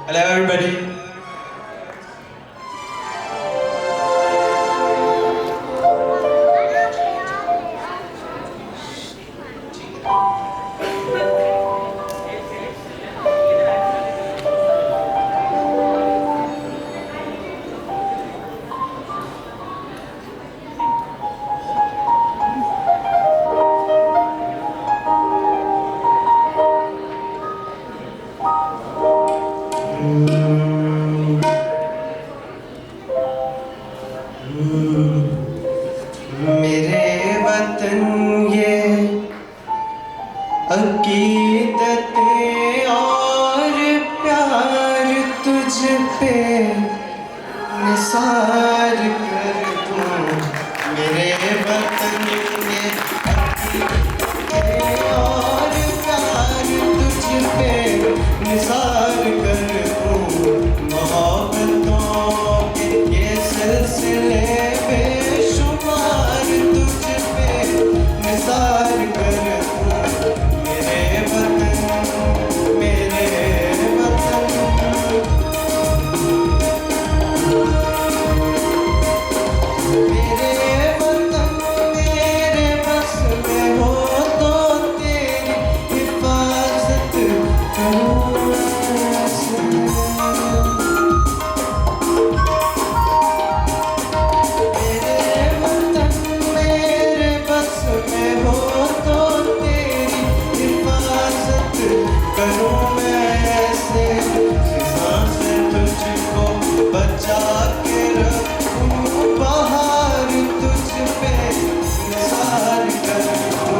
Hello, everybody. मेरे वतन ये अकीदतें और प्यार तुझ पे निसार कर दूं। मेरे वतन ये अकीदतें और प्यार तुझ पे निसार कर दूं। मोहब्बतों के ये सिलसिले बेशुमार तुझ पे निसार कर दूं। मेरे वतन मेरे वतन मेरे बस में हो तो तेरी हिफाजत करूं ऐसे। मेरे वतन मेरे बस में हो तो तेरी हिफाजत करूं मैं ऐसे। सांस तुझको बचा के रखूं, बाहर तुझ पे निसार कर दूं।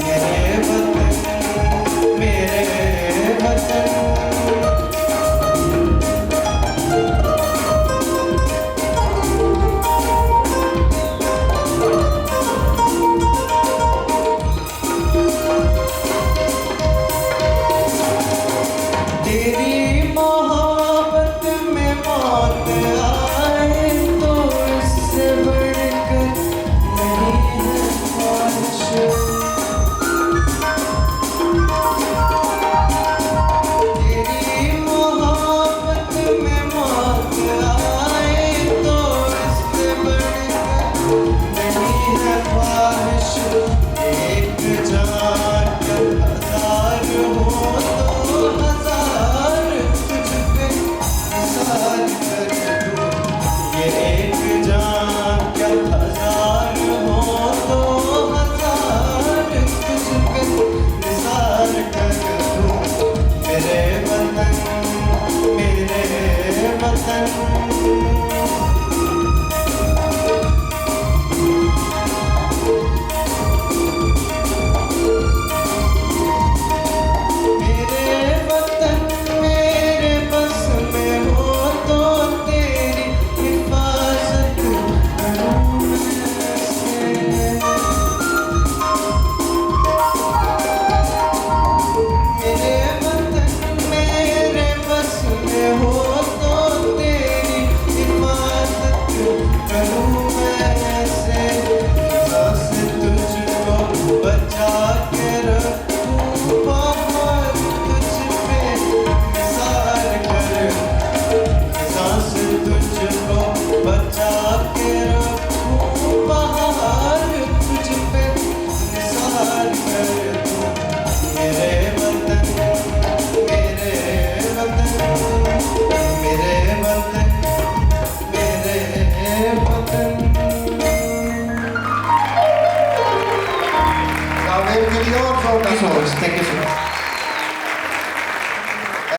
मेरे वतन मेरे वतन तेरी मोहब्बत में मौत आए तो इससे बढ़कर नहीं है ख्वाहिश। तेरी मोहब्बत में मौत आए तो इससे बढ़कर नहीं है ख्वाहिश। एक जान जब हजार हो तो हजार तुझ पे निसार कर दूं। ये एक जान जब हजार हो तो हजार तुझ पे निसार कर दूं। मेरे वतन मेरे वतन मेरे वतन मेरे बस में हो तो तेरी हिफाजत करूं ऐसे। मेरे वतन मेरे बस में हो तो तेरी हिफाजत करूं ऐसे। सांस तुझको बचा के रखूं, बाहर तुझ पे निसार कर दूं। सांस तुझको बचा के रखूं, बाहर तुझ पे निसार कर दूं। मेरे वतन मेरे वतन मेरे वतन मेरे वतन। Now, maybe give me your applause. Thank you so much.